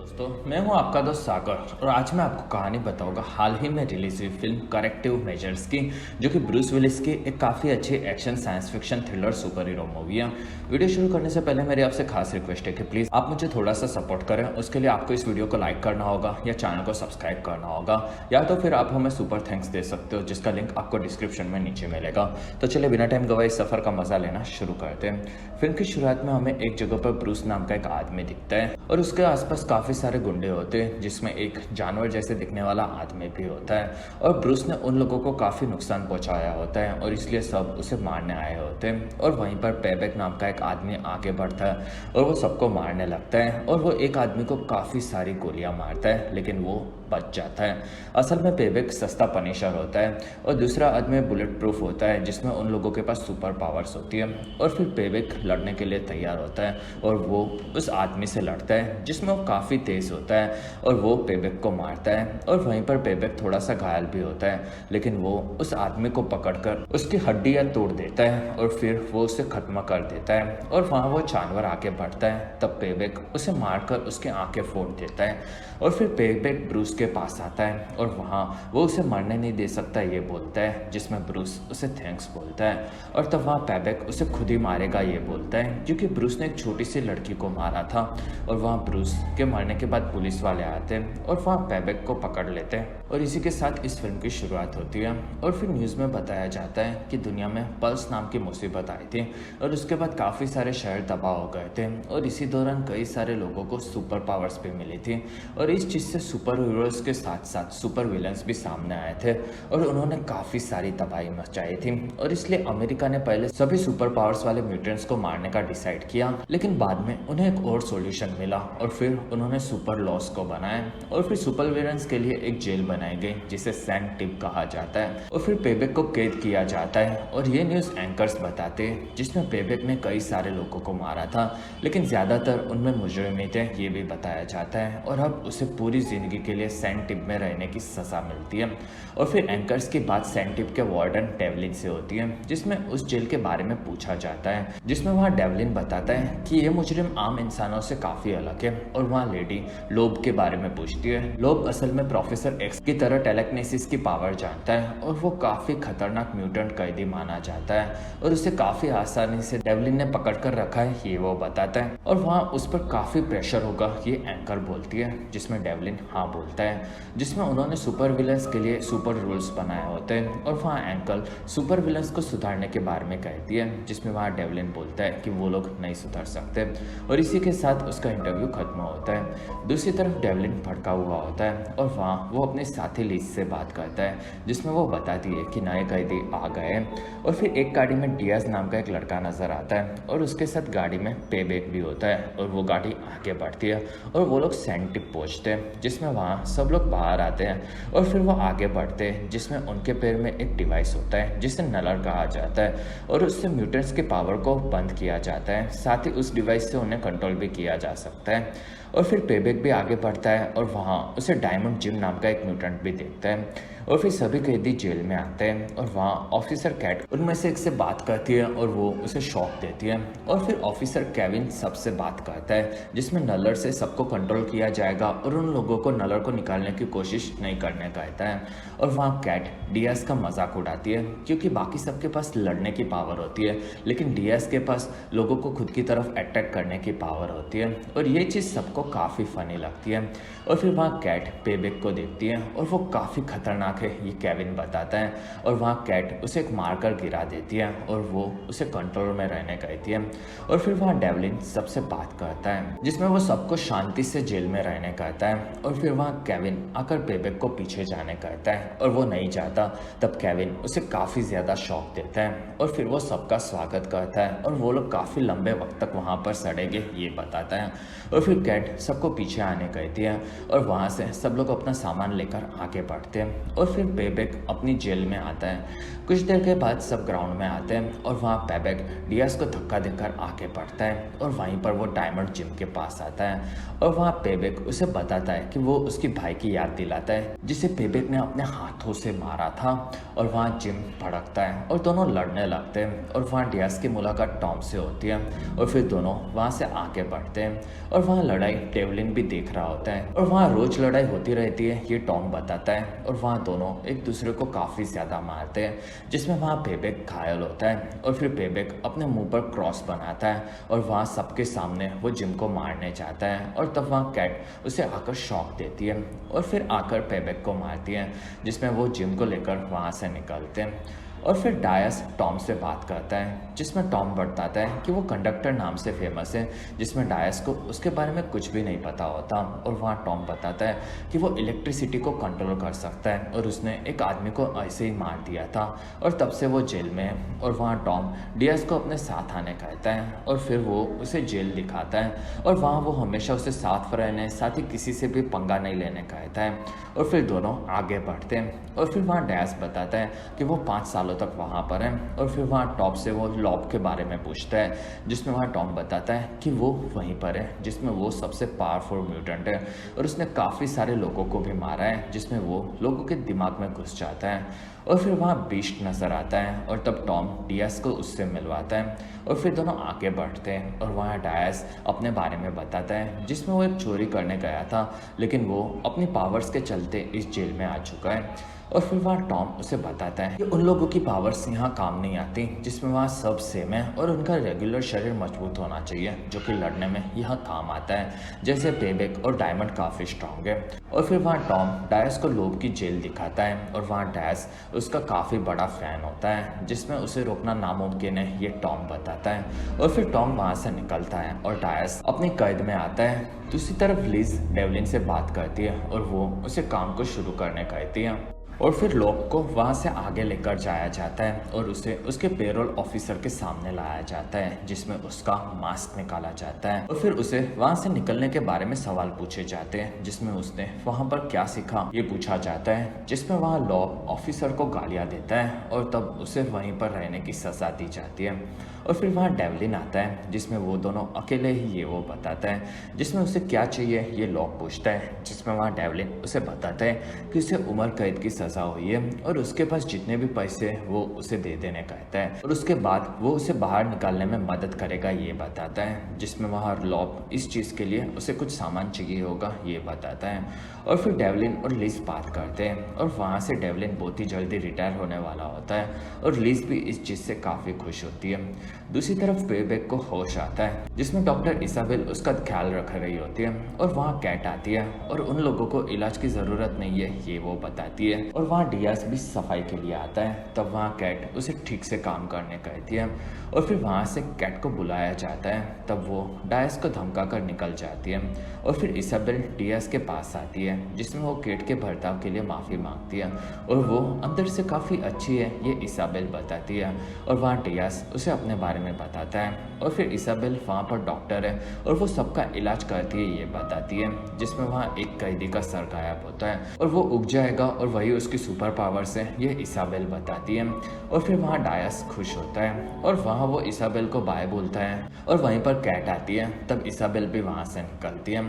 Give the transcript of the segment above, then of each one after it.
दोस्तों, मैं हूं आपका दोस्त सागर और आज मैं आपको कहानी बताऊंगा हाल ही में रिलीज हुई फिल्म करेक्टिव मेजर्स की, जो कि ब्रूस विलिस की एक काफ़ी अच्छी action science fiction thriller super hero movie है। वीडियो शुरू करने से पहले मेरी आपसे खास रिक्वेस्ट है कि प्लीज़ आप मुझे थोड़ा सा सपोर्ट करें। उसके लिए आपको इस वीडियो को लाइक करना होगा या चैनल को सब्सक्राइब करना होगा, या तो फिर आप हमें सुपर थैंक्स दे सकते हो, जिसका लिंक आपको डिस्क्रिप्शन में नीचे मिलेगा। तो चलिए बिना टाइम गवाए इस सफ़र का मजा लेना शुरू करते हैं। फिल्म की शुरुआत में हमें एक जगह पर ब्रूस नाम का एक आदमी दिखता है और उसके आसपास काफ़ी सारे गुंडे होते हैं, जिसमें एक जानवर जैसे दिखने वाला आदमी भी होता है। और ब्रूस ने उन लोगों को काफ़ी नुकसान पहुंचाया होता है और इसलिए सब उसे मारने आए होते हैं। और वहीं पर पेबैक नाम का एक आदमी आगे बढ़ता है और वो सबको मारने लगता है और वो एक आदमी को काफ़ी सारी गोलियां मारता है, लेकिन वो बच जाता है। असल में पेबैक सस्ता पनिशर होता है और दूसरा आदमी बुलेट प्रूफ होता है, जिसमें उन लोगों के पास सुपर पावर्स होती है। और फिर पेबैक लड़ने के लिए तैयार होता है और वो उस आदमी से लड़ता है, जिसमें वो काफ़ी तेज़ होता है और वो पेबैक को मारता है। और वहीं पर पेबैक थोड़ा सा घायल भी होता है, लेकिन वो उस आदमी को पकड़कर उसकी हड्डियाँ तोड़ देता है और फिर वो उसे ख़त्म कर देता है। और वहाँ वो जानवर आगे बढ़ता है, तब पेबैक उसे मारकर उसकी आंखें फोड़ देता है। और फिर पेबैक ब्रूस के पास आता है और वहाँ वो उसे मरने नहीं दे सकता ये बोलता है, जिसमें ब्रूस उसे थैंक्स बोलता है। और तब वहाँ पेबैक उसे खुद ही मारेगा ये बोलता है, क्योंकि ब्रूस ने एक छोटी सी लड़की को मारा था। और वहाँ ब्रूस के मरने के बाद पुलिस वाले आते हैं और वहाँ पेबैक को पकड़ लेते हैं। और इसी के साथ इस फिल्म की शुरुआत होती है। और फिर न्यूज़ में बताया जाता है कि दुनिया में पल्स नाम की मुसीबत आई थी और उसके बाद काफ़ी सारे शहर तबाह हो गए थे। और इसी दौरान कई सारे लोगों को सुपर पावर्स भी मिली थी और इस चीज़ से सुपर हीरोज़ के साथ साथ सुपर विलन्स भी सामने आए थे और उन्होंने काफ़ी सारी तबाही मचाई थी। और इसलिए अमेरिका ने पहले सभी सुपर पावर्स वाले म्यूटेंट्स को मारने का डिसाइड किया, लेकिन बाद में उन्हें एक और सॉल्यूशन मिला और फिर उन्होंने सुपर लॉस को बनाया। और फिर सुपर विलन्स के लिए एक जेल बनाई गई, जिसे सैंड टिप कहा जाता है। और फिर पेबैक को कैद किया जाता है और ये न्यूज़ एंकर्स बताते हैं, जिसमें पेबैक ने कई सारे लोगों को मारा था, लेकिन ज़्यादातर उनमें मुजरिम थे ये भी बताया जाता है। और अब उसे पूरी ज़िंदगी के लिए सैंड टिप में रहने की सज़ा मिलती है। और फिर एंकर्स की बात सैंड टिप के वार्डन डेवलिन से होती है, जिसमें उस जेल के बारे में पूछा जाता है, जिसमें वहाँ डेवलिन बताता है कि ये मुजरिम आम इंसानों से काफ़ी अलग है। और वहाँ लेडी लोब के बारे में पूछती है। लोब असल में प्रोफेसर एक्स की तरह टेलेकिनेसिस की पावर जानता है और वो काफ़ी खतरनाक म्यूटेंट कैदी माना जाता है और उसे काफ़ी आसानी से डेवलिन ने पकड़ कर रखा है ये वो बताता है। और वहाँ उस पर काफ़ी प्रेशर होगा ये एंकर बोलती है, जिसमें डेवलिन हाँ बोलता है, जिसमें उन्होंने सुपर विलन्स के लिए सुपर रूल्स बनाए होते हैं। और वहाँ एंकल सुपर विलन्स को सुधारने के बारे में कहती है, जिसमें वहाँ डेवलिन बोलता है कि वो लोग नहीं सुधर सकते। और इसी के साथ उसका इंटरव्यू खत्म होता है। दूसरी तरफ डेवलिन भड़का हुआ होता है और वहाँ वो अपने साथी लीज से बात करता है, जिसमें वो बताती है कि नए कैदी आ गए। और फिर एक गाड़ी में डियाज नाम का एक लड़का नजर आता है और उसके साथ गाड़ी में पेबैक भी होता है। और वो गाड़ी आगे बढ़ती है और वो लोग सैंड टिप पहुँचते हैं, जिसमें वहाँ सब लोग बाहर आते हैं। और फिर वो आगे बढ़ते हैं, जिसमें उनके पैर में एक डिवाइस होता है जिसे नलर कहा जाता है और उससे म्यूटेंट्स की पावर को बंद किया जाता है। साथ ही उस डिवाइस से उन्हें कंट्रोल भी किया जा सकता है। और फिर पेबैक भी आगे बढ़ता है और वहाँ उसे डायमंड जिम नाम का एक म्यूटेंट भी देखता है। और फिर सभी कैदी जेल में आते हैं और वहाँ ऑफिसर कैट उनमें से एक से बात करती है और वो उसे शॉक देती है। और फिर ऑफिसर केविन सबसे बात करता है, जिसमें नलर से सबको कंट्रोल किया जाएगा और उन लोगों को नलर को निकालने की कोशिश नहीं करने कहता है। और वहाँ कैट डियाज का मजाक उड़ाती है, क्योंकि बाकी सबके पास लड़ने की पावर होती है, लेकिन डियाज के पास लोगों को खुद की तरफ अट्रैक्ट करने की पावर होती है। और ये चीज़ सबको काफ़ी फनी लगती है। और फिर वहाँ कैट पेबैक को देखती है और वो काफ़ी खतरनाक है ये केविन बताता है। और वहाँ कैट उसे एक मारकर गिरा देती है और वो उसे कंट्रोल में रहने कहती है। और फिर वहाँ डेवलिन सबसे बात करता है, जिसमें वो सबको शांति से जेल में रहने कहता है। और फिर वहाँ केविन आकर पेबैक को पीछे जाने कहता है और वो नहीं जाता। तब केविन उसे काफ़ी ज़्यादा शॉक देता है और फिर वो सबका स्वागत करता है और वो लोग काफ़ी लंबे वक्त तक वहाँ पर सड़ेंगे ये बताता है। और फिर कैट सबको पीछे आने कहती है और वहाँ से सब लोग अपना सामान लेकर आगे बढ़ते हैं। और फिर पेबैक अपनी जेल में आता है। कुछ देर के बाद सब ग्राउंड में आते हैं और वहाँ पेबैक डियाज को धक्का देकर आगे बढ़ता है और वहीं पर वो डायमंड जिम के पास आता है। और वहाँ पेबैक उसे बताता है कि वो उसकी भाई की याद दिलाता है, जिसे पेबैक ने अपने हाथों से मारा था। और वहाँ जिम भड़कता है और दोनों लड़ने लगते हैं। और वहाँ डियाज की मुलाकात टॉम से होती है और फिर दोनों वहाँ से आगे बढ़ते हैं और वहाँ लड़ाई डेवलिन भी देख रहा होता है और वहाँ रोज लड़ाई होती रहती है, ये टॉम बताता है। और वहाँ दोनों एक दूसरे को काफ़ी ज़्यादा मारते हैं, जिसमें वहाँ पेबैक घायल होता है और फिर पेबैक अपने मुंह पर क्रॉस बनाता है और वहाँ सबके सामने वो जिम को मारने जाता है। और तब वहाँ कैट उसे आकर शॉक देती है और फिर आकर पेबैक को मारती है, जिसमें वो जिम को लेकर वहाँ से निकलते हैं। और फिर डायस टॉम से बात करता है, जिसमें टॉम बताता है कि वो कंडक्टर नाम से फेमस है, जिसमें डायस को उसके बारे में कुछ भी नहीं पता होता। और वहाँ टॉम बताता है कि वो इलेक्ट्रिसिटी को कंट्रोल कर सकता है और उसने एक आदमी को ऐसे ही मार दिया था और तब से वो जेल में है। और वहाँ टॉम डियास को अपने साथ आने कहता है और फिर वो उसे जेल दिखाता है और वहाँ वो हमेशा उसे साथ रहने, साथ ही किसी से भी पंगा नहीं लेने कहता है। और फिर दोनों आगे बढ़ते हैं और फिर वहाँ डायस बताता है कि वो 5 सालों तक वहाँ पर है। और फिर वहाँ टॉप से वो लॉब के बारे में पूछता है, जिसमें वहाँ टॉम बताता है कि वो वहीं पर है, जिसमें वो सबसे पावरफुल म्यूटेंट है और उसने काफ़ी सारे लोगों को भी मारा है, जिसमें वो लोगों के दिमाग में घुस जाता है। और फिर वहाँ बीस्ट नज़र आता है और तब टॉम डियास को उससे मिलवाता है और फिर दोनों आगे बढ़ते हैं और वहाँ डायस अपने बारे में बताता है, जिसमें वो एक चोरी करने गया था, लेकिन वो अपनी पावर्स के चलते इस जेल में आ चुका है। और फिर वहाँ टॉम उसे बताता है कि उन लोगों की पावर्स यहाँ काम नहीं आती, जिसमें वहाँ सब सेम है और उनका रेगुलर शरीर मजबूत होना चाहिए, जो कि लड़ने में यहाँ काम आता है, जैसे पेबैक और डायमंड काफ़ी स्ट्रांग है। और फिर वहाँ टॉम डायस को लोब की जेल दिखाता है और वहाँ डायस उसका काफ़ी बड़ा फ़ैन होता है, जिसमें उसे रोकना नामुमकिन है, ये टॉम बताता है। और फिर टॉम वहाँ से निकलता है और डायस अपनी कैद में आता है। दूसरी तरफ लिज डेवलिन से बात करती है और वो उसे काम को शुरू करने कहती है। और फिर लॉब को वहाँ से आगे लेकर जाया जाता है और उसे उसके पेरोल ऑफिसर के सामने लाया जाता है, जिसमें उसका मास्क निकाला जाता है। और फिर उसे वहाँ से निकलने के बारे में सवाल पूछे जाते हैं, जिसमें उसने वहाँ पर क्या सीखा ये पूछा जाता है, जिसमें वहाँ लॉब ऑफिसर को गालियाँ देता है और तब उसे वहीं पर रहने की सज़ा दी जाती है। और फिर वहाँ डेवलिन आता है, जिसमें वो दोनों अकेले ही ये वो बताता है, जिसमें उसे क्या चाहिए ये लॉब पूछता है, जिसमें वहाँ डेवलिन उसे बताता है कि उसे उम्र कैद की सज़ा हुई है और उसके पास जितने भी पैसे वो उसे दे देने कहता है और उसके बाद वो उसे बाहर निकालने में मदद करेगा ये बताता है, जिसमें वहाँ लॉब इस चीज़ के लिए उसे कुछ सामान चाहिए होगा ये बताता है। और फिर डेवलिन और लिज बात करते हैं और वहाँ से डेवलिन बहुत ही जल्दी रिटायर होने वाला होता है और लिज भी इस चीज़ से काफ़ी खुश होती है। दूसरी तरफ पेबैक को होश आता है, जिसमें डॉक्टर इसाबेल उसका ख्याल रख रही होती है और वहाँ कैट आती है और उन लोगों को इलाज की ज़रूरत नहीं है ये वो बताती है। और वहाँ डियास भी सफाई के लिए आता है, तब वहाँ कैट उसे ठीक से काम करने कहती है और फिर वहाँ से कैट को बुलाया जाता है, तब वो डायस को धमका कर निकल जाती है। और फिर इसाबेल डियास के पास आती है, जिसमें वो कैट के बर्ताव के लिए माफ़ी मांगती है और वो अंदर से काफ़ी अच्छी है ये इसाबेल बताती है। और वहाँ डियास उसे अपने बारे में बताता है और फिर इसाबेल वहाँ पर डॉक्टर है और वो सबका इलाज करती है ये बताती है, जिसमें वहाँ एक कैदी का सर गायब होता है और वो उग जाएगा और वही उसकी सुपर पावर्स है ये इसाबेल बताती है। और फिर वहाँ डायस खुश होता है और वहाँ वो इसाबेल को बाय बोलता है और वहीं पर कैट आती है, तब इसाबेल भी वहाँ से निकलती है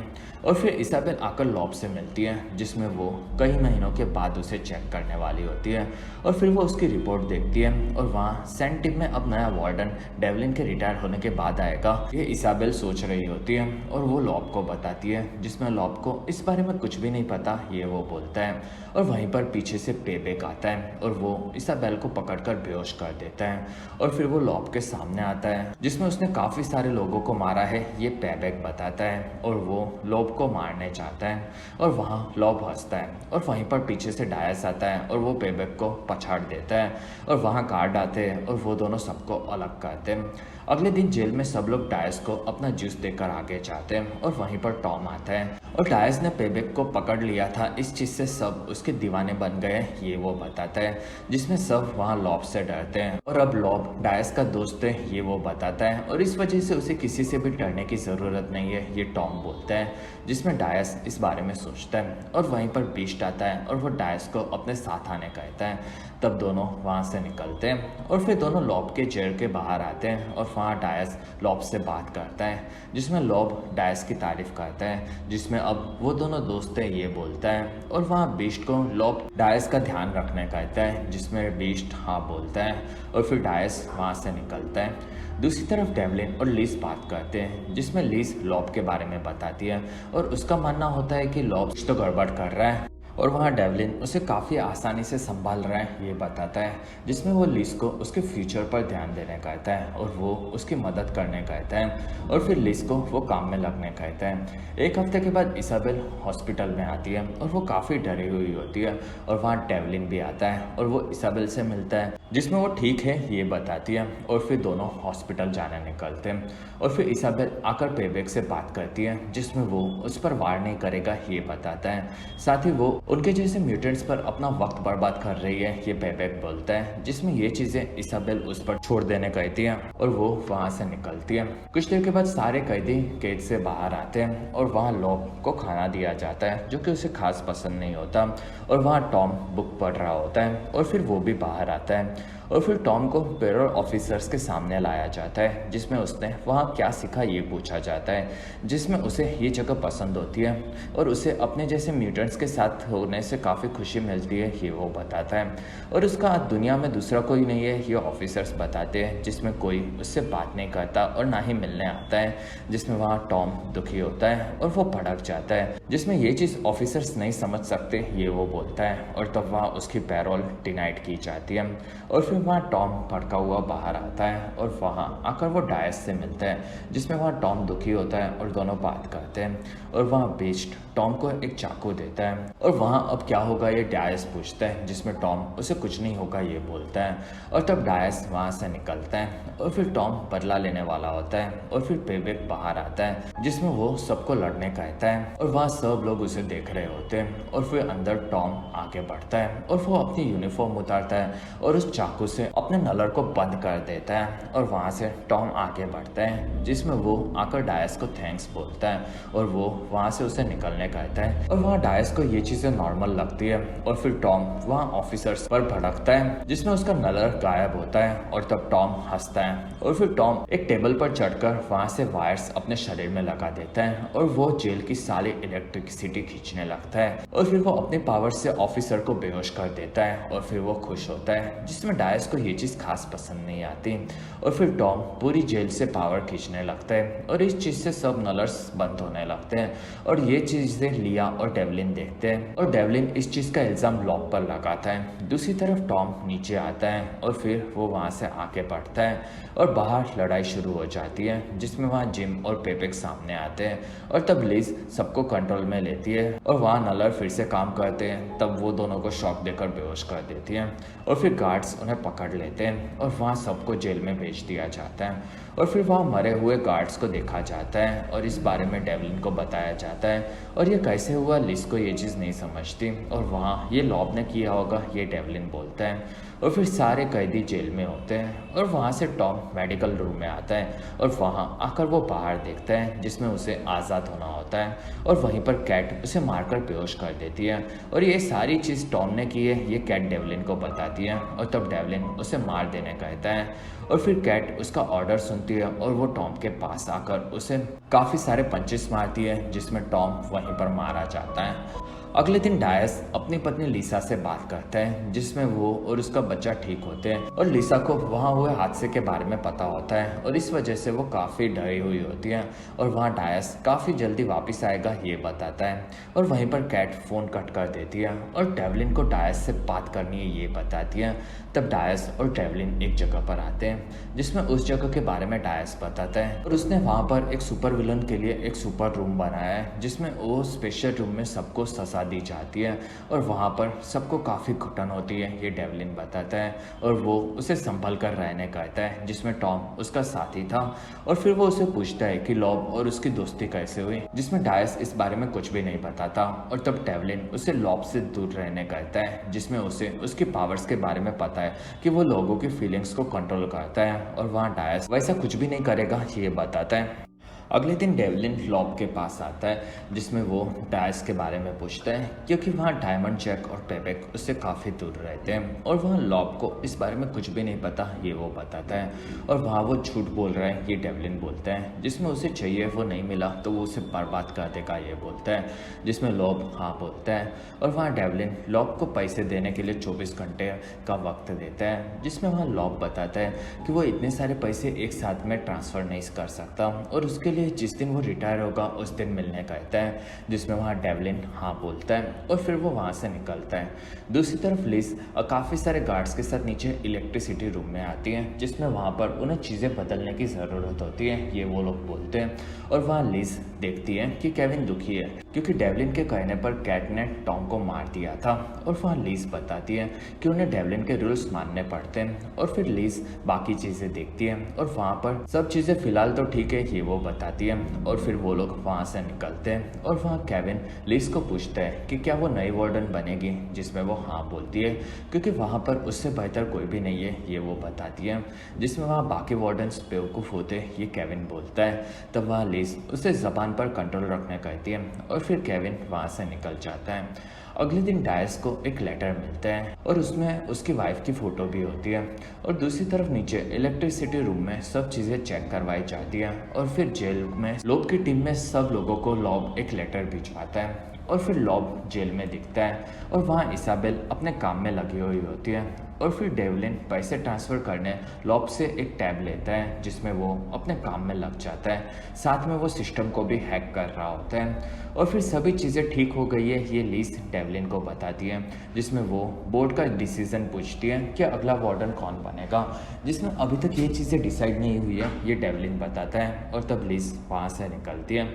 और फिर इसाबेल आकर लॉब से मिलती है, जिसमें वो कई महीनों के बाद उसे चेक करने वाली होती है। और फिर वो उसकी रिपोर्ट देखती है और वहाँ सेंट टिम में अब नया वार्डन डेवलिन के रिटायर होने के बाद आएगा ये इसाबेल सोच रही होती है और वो लॉब को बताती है, जिसमें लॉब को इस बारे में कुछ भी नहीं पता ये वो बोलता है। और वहीं पर पीछे से पेबैक आता है और वो इसाबेल को पकड़कर बेहोश कर देता है और फिर वो लॉब के सामने आता है, जिसमें उसने काफ़ी सारे लोगों को मारा है ये पेबैक बताता है और वो लॉब को मारने चाहता है और वहाँ लॉब हंसता है और वहीं पर पीछे से डायस आता है और वो पेबैक को पछाड़ देता है और वहाँ गार्ड आते हैं और वो दोनों सबको अलग करते हैं। अगले दिन जेल में सब लोग डायस को अपना जूस देकर आगे जाते हैं और वहीं पर टॉम आता है और डायस ने पेबैक को पकड़ लिया था, इस चीज़ से सब उसके दीवाने बन गए ये वो बताता है, जिसमें सब वहाँ लॉब से डरते हैं और अब लॉब डायस का दोस्त है ये वो बताता है और इस वजह से उसे किसी से भी डरने की ज़रूरत नहीं है ये टॉम बोलता है, जिसमें डायस इस बारे में सोचता है। और वहीं पर बीस्ट आता है और वो डायस को अपने साथ आने कहता है, तब दोनों वहाँ से निकलते हैं और फिर दोनों लॉब के जेल के बाहर आते हैं और वहाँ डायस लॉब से बात करता है, जिसमें लॉब डायस की तारीफ करता है, जिसमें अब वो दोनों दोस्त हैं ये बोलता है। और वहाँ बीस्ट को लॉब डायस का ध्यान रखने कहता है, जिसमें बीस्ट हाँ बोलता है और फिर डायस वहाँ से निकलता है। दूसरी तरफ डेवलिन और लीस बात करते हैं, जिसमें लीस लॉब के बारे में बताती है और उसका मानना होता है कि लॉब कुछ तो गड़बड़ कर रहा है और वहाँ डेवलिन उसे काफ़ी आसानी से संभाल रहा है ये बताता है, जिसमें वो लीस को उसके फ्यूचर पर ध्यान देने कहता है और वो उसकी मदद करने कहता है और फिर लीस को वो काम में लगने कहता है। एक हफ्ते के बाद इसाबेल हॉस्पिटल में आती है और वो काफ़ी डरी हुई होती है और वहाँ डेवलिन भी आता है और वो इसाबेल से मिलता है, जिसमें वो ठीक है ये बताती है और फिर दोनों हॉस्पिटल जाने निकलते हैं और फिर इसाबेल आकर पेबेक से बात करती है, जिसमें वो उस पर वार नहीं करेगा ये बताता है। साथ ही वो उनके जैसे म्यूटेंट्स पर अपना वक्त बर्बाद कर रही है ये पेबेक बोलता है, जिसमें ये चीज़ें इसाबेल उस पर छोड़ देने कहती है और वो वहाँ से निकलती है। कुछ देर के बाद सारे कैदी कैद से बाहर आते हैं और वहाँ लॉब को खाना दिया जाता है, जो कि उसे खास पसंद नहीं होता और वहाँ टॉम बुक पढ़ रहा होता है और फिर वो भी बाहर आता है और फिर टॉम को पेरोल ऑफिसर्स के सामने लाया जाता है, जिसमें उसने वहाँ क्या सीखा ये पूछा जाता है, जिसमें उसे ये जगह पसंद होती है और उसे अपने जैसे म्यूटेंट्स के साथ होने से काफ़ी खुशी मिलती है ये वो बताता है और उसका दुनिया में दूसरा कोई नहीं है ये ऑफिसर्स बताते हैं, जिसमें कोई उससे बात नहीं करता और ना ही मिलने आता है, जिसमें वहाँ टॉम दुखी होता है और वो भड़क जाता है, जिसमें ये चीज़ ऑफिसर्स नहीं समझ सकते ये वो बोलता है और तब वहाँ उसकी पैरोल डिनाइट की जाती है और फिर वहाँ टॉम भड़का हुआ बाहर आता है और वहाँ आकर वो डायस से मिलता है, जिसमें वहाँ टॉम दुखी होता है और दोनों बात करते हैं और वहाँ बीस्ट टॉम को एक चाकू देता है और वहाँ अब क्या होगा ये डायस पूछता है, जिसमें टॉम उसे कुछ नहीं होगा ये बोलता है और तब डायस वहाँ से निकलता है और फिर टॉम बदला लेने वाला होता है और फिर पेबेक बाहर आता है, जिसमें वो सबको लड़ने कहता है और वहाँ सब लोग उसे देख रहे होते हैं और फिर अंदर टॉम आगे बढ़ता है और वो अपनी यूनिफॉर्म उतारता है और उस चाकू से अपने नलर को बंद कर देता है और वहाँ से टॉम आगे बढ़ता है, जिसमें वो आकर डायस को थैंक्स बोलता है और वो वहाँ से उसे निकलने कहता है और वहाँ डायस को ये चीज़ें नॉर्मल लगती है और फिर टॉम वहाँ ऑफिसर्स पर भड़कता है, जिसमें उसका नलर गायब होता है और तब टॉम हंसता है और फिर टॉम एक टेबल पर चढ़कर वहाँ से वायर्स अपने शरीर में लगा देता है और वो जेल की सारी इलेक्ट्रिसिटी खींचने लगता है और फिर वो अपने पावर से ऑफिसर को बेहोश कर देता है और फिर वो खुश होता है, जिसमें डायस को ये चीज़ खास पसंद नहीं आती और फिर टॉम पूरी जेल से पावर खींचने लगता है और इस चीज़ से सब नलर्स बंद होने लगते हैं और ये चीज़ें लिया और डेवलिन देखते हैं और डेवलिन इस चीज़ का इल्ज़ाम लॉब पर लगाता है। दूसरी तरफ टॉम नीचे आता है और फिर वो वहाँ से आगे बढ़ता है और बाहर लड़ाई शुरू हो जाती है, जिसमें वहाँ जिम और पेपेक सामने आते हैं और तब लिज सबको कंट्रोल में लेती है और वहाँ नलर फिर से काम करते हैं, तब वो दोनों को शॉक देकर बेहोश कर देती है और फिर गार्ड्स उन्हें पकड़ लेते हैं और वहाँ सबको जेल में भेज दिया जाता है और फिर वहाँ मरे हुए गार्ड्स को देखा जाता है और इस बारे में डेवलिन को बताया जाता है और ये कैसे हुआ लिज को ये चीज़ नहीं समझती और वहाँ ये लॉब ने किया होगा ये डेवलिन बोलता है और फिर सारे कैदी जेल में होते हैं और वहाँ से टॉम मेडिकल रूम में आता है और वहाँ आकर वो बाहर देखता है, जिसमें उसे आज़ाद होना होता है और वहीं पर कैट उसे मारकर बेहोश कर देती है और ये सारी चीज़ टॉम ने की है ये कैट डेवलिन को बताती है और तब डेवलिन उसे मार देने कहता है और फिर कैट उसका ऑर्डर सुनती है और वो टॉम के पास आकर उसे काफ़ी सारे पंचेस मारती है, जिसमें टॉम वहीं पर मारा जाता है। अगले दिन डायस अपनी पत्नी लिसा से बात करता है, जिसमें वो और उसका बच्चा ठीक होते हैं और लिसा को वहाँ हुए हादसे के बारे में पता होता है और इस वजह से वो काफ़ी डरी हुई होती है और वहाँ डायस काफ़ी जल्दी वापस आएगा ये बताता है और वहीं पर कैट फ़ोन कट कर देती है और डेवलिन को डायस से बात करनी है ये बताती है। तब डायस और डेवलिन एक जगह पर आते हैं, जिसमें उस जगह के बारे में डायस बताता है और उसने वहाँ पर एक सुपर विलन के लिए एक सुपर रूम बनाया है, जिसमें वो स्पेशल रूम में सबको सजा दी जाती है और वहाँ पर सबको काफ़ी घुटन होती है ये डेवलिन बताता है और वो उसे संभल कर रहने कहता है, जिसमें टॉम उसका साथी था और फिर वो उसे पूछता है कि लॉब और उसकी दोस्ती कैसे हुई, जिसमें डायस इस बारे में कुछ भी नहीं बताता और तब डेवलिन उसे लॉब से दूर रहने कहता है, जिसमें उसे उसकी पावर्स के बारे में पता है कि वो लोगों की फीलिंग्स को कंट्रोल करता है और वहाँ डायस वैसा कुछ भी नहीं करेगा ये बताता है। अगले दिन डेवलिन लॉब के पास आता है, जिसमें वो डायस के बारे में पूछता है, क्योंकि वहाँ डायमंड जैक और पेबेक उससे काफ़ी दूर रहते हैं और वहाँ लॉब को इस बारे में कुछ भी नहीं पता, ये वो बताता है। और वहाँ वो झूठ बोल रहा है, ये डेवलिन बोलता है। जिसमें उसे चाहिए वो नहीं मिला तो वो उसे बर्बाद कर देगा, ये बोलता है। जिसमें लॉब हाँ बोलता है और वहाँ डेवलिन लॉब को पैसे देने के लिए 24 घंटे का वक्त देता है। जिसमें वहाँ लॉब बताता है कि वो इतने सारे पैसे एक साथ में ट्रांसफ़र नहीं कर सकता और उसके लिए जिस दिन वो रिटायर होगा उस दिन मिलने कहता है। जिसमें वहाँ डेवलिन हाँ बोलता है और फिर वो वहाँ से निकलता है। दूसरी तरफ लिज काफ़ी सारे गार्ड्स के साथ नीचे इलेक्ट्रिसिटी रूम में आती है, जिसमें वहाँ पर उन्हें चीज़ें बदलने की ज़रूरत होती है, ये वो लोग बोलते हैं। और वहाँ लिज देखती है कि केविन दुखी है क्योंकि डेवलिन के कहने पर कैट ने टॉम को मार दिया था। और वहाँ लिज बताती है कि उन्हें डेवलिन के रूल्स मानने पड़ते हैं। और फिर लिज बाकी चीज़ें देखती है और वहाँ पर सब चीज़ें फिलहाल तो ठीक है, ये वो बताती है। और फिर वो लोग वहाँ से निकलते हैं और वहाँ केविन लिज को पूछता है कि क्या वो नई वार्डन बनेगी, जिसमें वो हाँ बोलती है क्योंकि वहाँ पर उससे बेहतर कोई भी नहीं है, ये वो बताती है। जिसमें वहाँ बाकी वार्डन्स बेवकूफ़ होते, ये केविन बोलता है। तब वहाँ लिज उसे ज़बान पर कंट्रोल रखने कहती है और फिर केविन वहाँ से निकल जाता है। अगले दिन डायस को एक लेटर मिलता है और उसमें उसकी वाइफ की फ़ोटो भी होती है। और दूसरी तरफ नीचे इलेक्ट्रिसिटी रूम में सब चीज़ें चेक करवाई जाती है और फिर जेल में लॉब की टीम में सब लोगों को लॉब एक लेटर भिजवाता है। और फिर लॉब जेल में दिखता है और वहाँ इसाबेल अपने काम में लगी हुई होती है। और फिर डेवलिन पैसे ट्रांसफ़र करने लॉब से एक टैब लेता है, जिसमें वो अपने काम में लग जाता है। साथ में वो सिस्टम को भी हैक कर रहा होता है। और फिर सभी चीज़ें ठीक हो गई है, ये लिज डेवलिन को बताती है। जिसमें वो बोर्ड का डिसीजन पूछती है कि अगला वार्डन कौन बनेगा, जिसमें अभी तक ये चीज़ें डिसाइड नहीं हुई है, ये डेवलिन बताता है। और तब लिज वहाँ से निकलती है।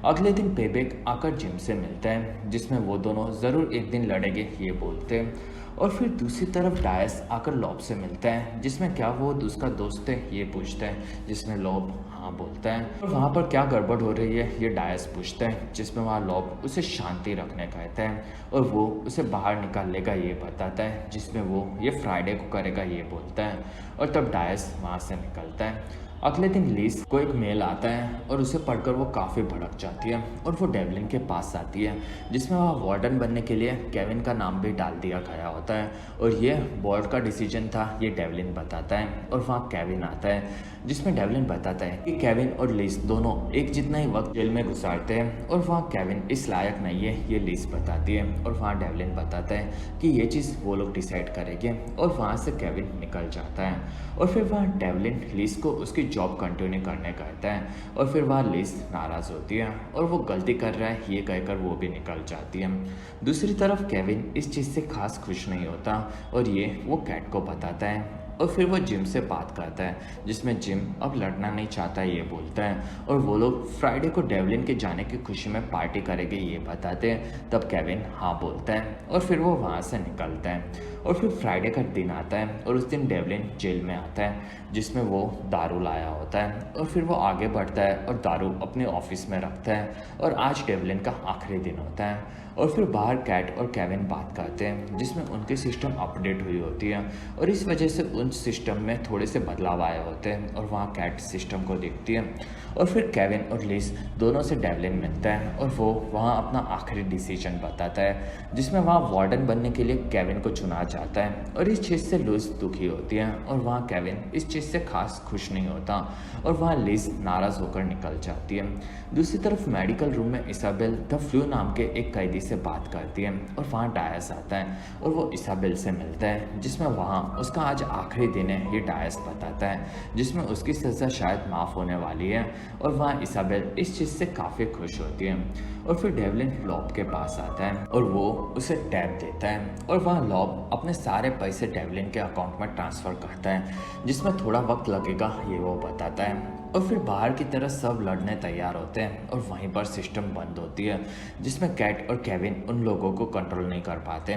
अगले दिन पेबेक आकर जिम से मिलता है, जिसमें वो दोनों ज़रूर एक दिन लड़ेंगे, ये बोलते हैं। और फिर दूसरी तरफ डायस आकर लॉब से मिलता है, जिसमें क्या वो उसका दोस्त है, ये पूछता है। जिसमें लॉब हाँ बोलता है। और वहाँ पर क्या गड़बड़ हो रही है, ये डायस पूछता है। जिसमें वहाँ लॉब उसे शांति रखने कहता है और वो उसे बाहर निकाल लेगा, ये बताता है। जिसमें वो ये फ्राइडे को करेगा, ये बोलता है। और तब डायस वहाँ से निकलता है। अगले दिन लिज को एक मेल आता है और उसे पढ़कर वो काफ़ी भड़क जाती है और वो डेवलिन के पास आती है, जिसमें वह वार्डन बनने के लिए केविन का नाम भी डाल दिया गया होता है। और ये बोर्ड का डिसीजन था, ये डेवलिन बताता है। और वहाँ केविन आता है, जिसमें डेवलिन बताता है कि केविन और लिज दोनों एक जितना ही वक्त जेल में गुजारते हैं और वहाँ केविन इस लायक नहीं है, ये लिज बताती है। और वहाँ डेवलिन बताता है कि ये चीज़ वो लोग डिसाइड करेंगे और वहाँ से केविन निकल जाता है। और फिर वहाँ डेवलिन लिज को उसकी जॉब कंटिन्यू करने कहता है। और फिर वहाँ लिज नाराज़ होती है और वो गलती कर रहा है, ये कहकर वो भी निकल जाती है। दूसरी तरफ केविन इस चीज़ से खास खुश नहीं होता और ये वो कैट को बताता है। और फिर वो जिम से बात करता है, जिसमें जिम अब लड़ना नहीं चाहता, ये बोलता है। और वो लोग फ्राइडे को डेवलिन के जाने की खुशी में पार्टी करेंगे, ये बताते हैं। तब केविन हाँ बोलता है और फिर वो वहाँ से निकलता है। और फिर फ्राइडे का दिन आता है और उस दिन डेवलिन जेल में आता है, जिसमें वो दारू लाया होता है। और फिर वो आगे बढ़ता है और दारू अपने ऑफिस में रखता है। और आज डेवलिन का आखिरी दिन होता है। और फिर बाहर कैट और केविन बात करते हैं, जिसमें उनकी सिस्टम अपडेट हुई होती है और इस वजह से उन सिस्टम में थोड़े से बदलाव आए होते हैं। और वहाँ कैट सिस्टम को देखती है। और फिर केविन और लिज दोनों से डेवलिन मिलता है और वो वहाँ अपना आखिरी डिसीजन बताता है, जिसमें वहाँ वार्डन बनने के लिए केविन को चुना जाता है। और इस चीज़ से लिज दुखी होती है और वहाँ केविन इस चीज़ से खास खुश नहीं होता और वहाँ लिज नाराज़ होकर निकल जाती है। दूसरी तरफ मेडिकल रूम में इसाबेल द फ्लू नाम के एक कैदी से बात करती है और वहाँ डायस आता है और वो इसाबेल से मिलता है, जिसमें वहाँ उसका आज आखिरी दिन है, ये डायस बताता है। जिसमें उसकी सज़ा शायद माफ़ होने वाली है और वहाँ इसाबेल इस चीज़ से काफ़ी खुश होती है। और फिर डेवलिन लॉब के पास आता है और वो उसे टैब देता है और वहाँ लॉब अपने सारे पैसे डेवलिन के अकाउंट में ट्रांसफ़र करता है, जिसमें थोड़ा वक्त लगेगा, ये वो बताता है। और फिर बाहर की तरफ सब लड़ने तैयार होते हैं और वहीं पर सिस्टम बंद होती है, जिसमें कैट और केविन उन लोगों को कंट्रोल नहीं कर पाते।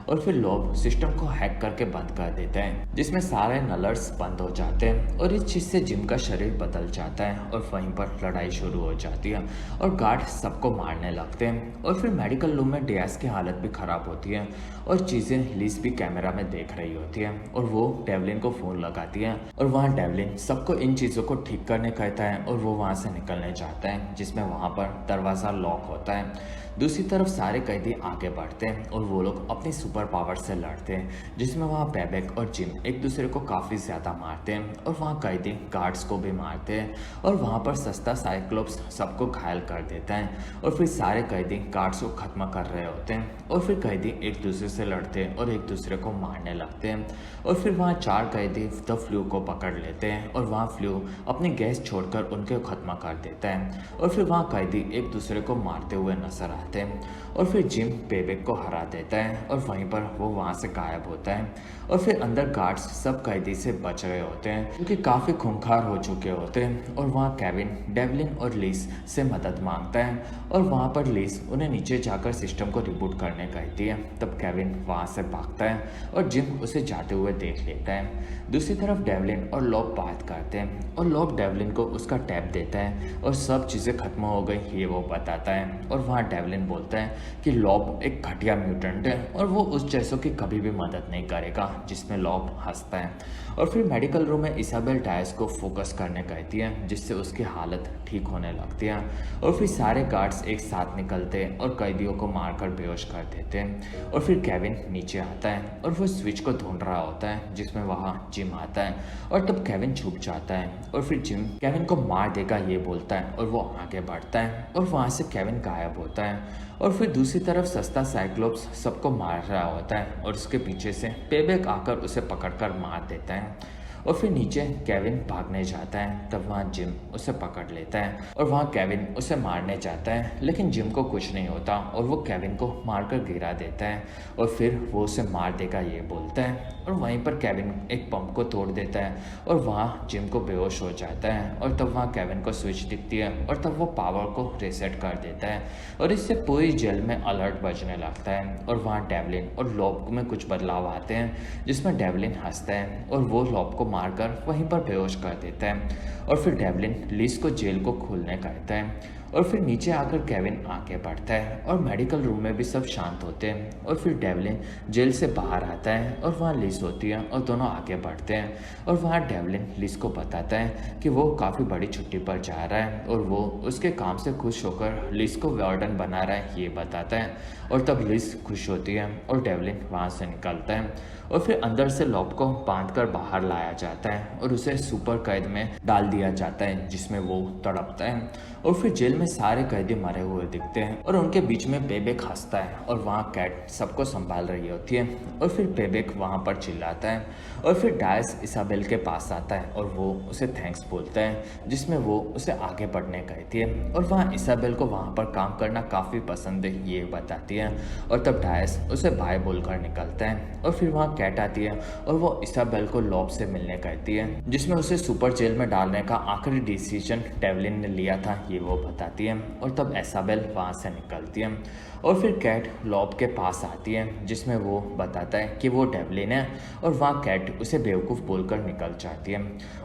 और फिर लोग सिस्टम को हैक करके बंद कर देते हैं, जिसमें सारे नलर्स बंद हो जाते हैं और इस चीज़ से जिम का शरीर बदल जाता है और वहीं पर लड़ाई शुरू हो जाती है और गार्ड सबको मारने लगते हैं। और फिर मेडिकल रूम में डियास की हालत भी ख़राब होती है और चीज़ें लिज भी कैमरा में देख रही होती है और वो डेवलिन को फ़ोन लगाती है और वहाँ डेवलिन सबको इन चीज़ों को ठीक करने करने कहता है और वो वहाँ से निकलने जाता है, जिसमें वहाँ पर दरवाज़ा लॉक होता है। दूसरी तरफ सारे कैदी आगे बढ़ते हैं और वो लोग अपनी सुपर पावर से लड़ते हैं, जिसमें वहाँ बेबेक और जिम एक दूसरे को काफ़ी ज़्यादा मारते हैं और वहाँ कैदी गार्ड्स को भी मारते हैं और वहाँ पर सस्ता साइक्लोप्स सबको घायल कर देता है और फिर सारे कैदी गार्ड्स को ख़त्म कर रहे होते हैं और फिर कैदी एक दूसरे से लड़ते हैं और एक दूसरे को मारने लगते हैं और फिर वहाँ 4 कैदी द फ्लू को पकड़ लेते हैं और वहाँ फ्लू अपनी गैस छोड़कर उनके ख़त्म कर देता है और फिर वहाँ कैदी एक दूसरे को मारते हुए नजर आते हैं और फिर जिम बेबेक को हरा देता है और वहीं पर वो वहाँ से गायब होता है और फिर अंदर गार्ड्स सब कैदी से बच रहे होते हैं क्योंकि काफ़ी खूंखार हो चुके होते हैं और वहाँ केविन डेवलिन और लीस से मदद मांगता है और वहाँ पर लीस उन्हें नीचे जाकर सिस्टम को रिबूट करने कहती है। तब केविन वहाँ से भागता है और जिम उसे जाते हुए देख लेता है। दूसरी तरफ डेवलिन और लॉब बात करते हैं और लॉब डेवलिन को उसका टैब देता है और सब चीज़ें खत्म हो गई ये वो बताता है और वहाँ डेवलिन बोलता है कि लॉब एक घटिया म्यूटेंट है और वो उस जैसों की कभी भी मदद नहीं करेगा, जिसमें लॉब हंसता है और फिर मेडिकल रूम में इसाबेल डायस को फोकस करने कहती है, जिससे उसकी हालत ठीक होने लगती है और फिर सारे गार्ड्स एक साथ निकलते हैं और कैदियों को मारकर बेहोश कर देते हैं और फिर केविन नीचे आता है और वो स्विच को ढूंढ रहा होता है, जिसमें वहाँ जिम आता है और तब केविन छुप जाता है और फिर जिम केविन को मार देगा ये बोलता है और वो आगे बढ़ता है और वहाँ से केविन गायब होता है और फिर दूसरी तरफ सस्ता साइक्लोप्स सबको मार रहा होता है और उसके पीछे से बेबेक आकर उसे पकड़कर मार देता है और फिर नीचे केविन भागने जाता है। तब वहाँ जिम उसे पकड़ लेता है और वहाँ केविन उसे मारने जाता है, लेकिन जिम को कुछ नहीं होता और वो केविन को मारकर गिरा देता है और फिर वो उसे मार देगा ये बोलता है और वहीं पर केविन एक पंप को तोड़ देता है और वहाँ जिम को बेहोश हो जाता है और तब वहाँ केविन को स्विच दिखती है और तब वो पावर को रीसेट कर देता है और इससे पूरी जेल में अलर्ट बजने लगता है और वहाँ डेवलिन और लॉब में कुछ बदलाव आते हैं, जिसमें डेवलिन हंसता है और वो लॉब को मारकर वहीं पर बेहोश कर देता है और फिर डेवलिन लीस को जेल को खोलने कहता है और फिर नीचे आकर केविन आगे बढ़ता है और मेडिकल रूम में भी सब शांत होते हैं और फिर डेवलिन जेल से बाहर आता है और वहाँ लिस होती है और दोनों आगे बढ़ते हैं और वहाँ डेवलिन लिस को बताता है कि वो काफ़ी बड़ी छुट्टी पर जा रहा है और वो उसके काम से खुश होकर लिस को वार्डन बना रहा है ये बताता है और तब लिस खुश होती है और डेवलिन वहाँ से निकलता है और फिर अंदर से लॉब को बांधकर बाहर लाया जाता है और उसे सुपर कैद में डाल दिया जाता है, जिसमें वो तड़पता है और फिर जेल में सारे कैदी मरे हुए दिखते हैं और उनके बीच में बेबेक हंसता है और वहाँ कैट सबको संभाल रही होती है और फिर बेबेक वहाँ पर चिल्लाता है और फिर डायस इसाबेल के पास आता है और वो उसे थैंक्स बोलता है, जिसमें वो उसे आगे बढ़ने कहती है और वहाँ इसाबेल को वहाँ पर काम करना काफ़ी पसंद है ये बताती है और तब डायस उसे बाय बोलकर निकलता है और फिर वहाँ कैट आती है और वो इसाबेल को लॉब से मिलने कहती है, जिसमें उसे सुपर जेल में डालने का आखिरी डिसीजन डेवलिन ने लिया था ये वो बताती है और तब इसाबेल वहाँ से निकलती है और फिर कैट लॉब के पास आती है, जिसमें वो बताता है कि वो डेवलिन है और वहाँ कैट उसे बेवकूफ़ बोलकर निकल जाती है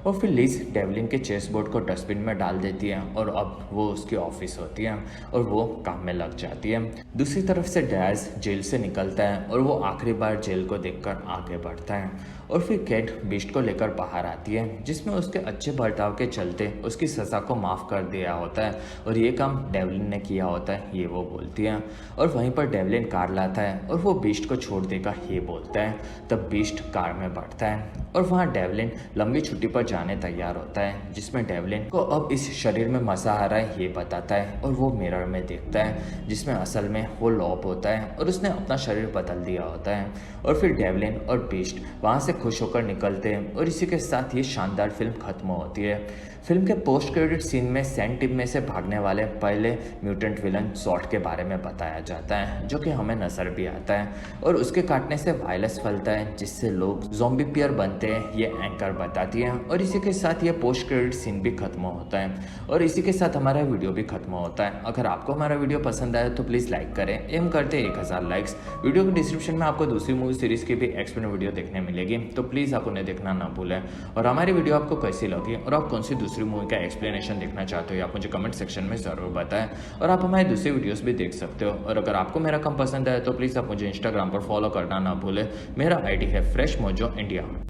और फिर लिज डेवलिन के चेस बोर्ड को डस्टबिन में डाल देती है और अब वो उसकी ऑफिस होती है और वो काम में लग जाती है। दूसरी तरफ से डायस जेल से निकलता है और वो आखिरी बार जेल को देखकर आगे बढ़ता है और फिर कैट बीस्ट को लेकर बाहर आती है, जिसमें उसके अच्छे बर्ताव के चलते उसकी सज़ा को माफ़ कर दिया होता है और ये काम डेवलिन ने किया होता है ये वो बोलती है और वहीं पर डेवलिन कार लाता है और वो बीस्ट को छोड़ देगा ये बोलता है। तब बीस्ट कार में बैठता है और वहाँ डेवलिन लंबी छुट्टी पर जाने तैयार होता है, जिसमें डेवलिन को अब इस शरीर में मज़ा आ रहा है ये बताता है और वो मिरर में देखता है, जिसमें असल में वो लॉब होता है और उसने अपना शरीर बदल दिया होता है और फिर डेवलिन और बीस्ट वहाँ से खुश होकर निकलते हैं और इसी के साथ ये शानदार फिल्म खत्म होती है। फिल्म के पोस्ट क्रेडिट सीन में सैंड टिप में से भागने वाले पहले म्यूटेंट विलन सॉल्ट के बारे में बताया जाता है, जो कि हमें नजर भी आता है और उसके काटने से वायरस फैलता है, जिससे लोग ज़ॉम्बी पियर बनते हैं ये एंकर बताती है और इसी के साथ ये पोस्ट क्रेडिट सीन भी खत्म होता है और इसी के साथ हमारा वीडियो भी खत्म होता है। अगर आपको हमारा वीडियो पसंद आया तो प्लीज़ लाइक करें, एम करते 1000 लाइक्स। वीडियो के डिस्क्रिप्शन में आपको दूसरी मूवी सीरीज़ की भी एक्सप्लेन वीडियो देखने मिलेगी, तो प्लीज़ आप उन्हें देखना ना भूलें। और हमारी वीडियो आपको कैसी लगी और आप कौन सी दूसरी मूवी का एक्सप्लेनेशन देखना चाहते हो आप मुझे कमेंट सेक्शन में ज़रूर बताएं और आप हमारे दूसरे वीडियोस भी देख सकते हो। और अगर आपको मेरा काम पसंद आए तो प्लीज़ आप मुझे इंस्टाग्राम पर फॉलो करना ना भूलें। मेरा आईडी है फ्रेश मोजो इंडिया।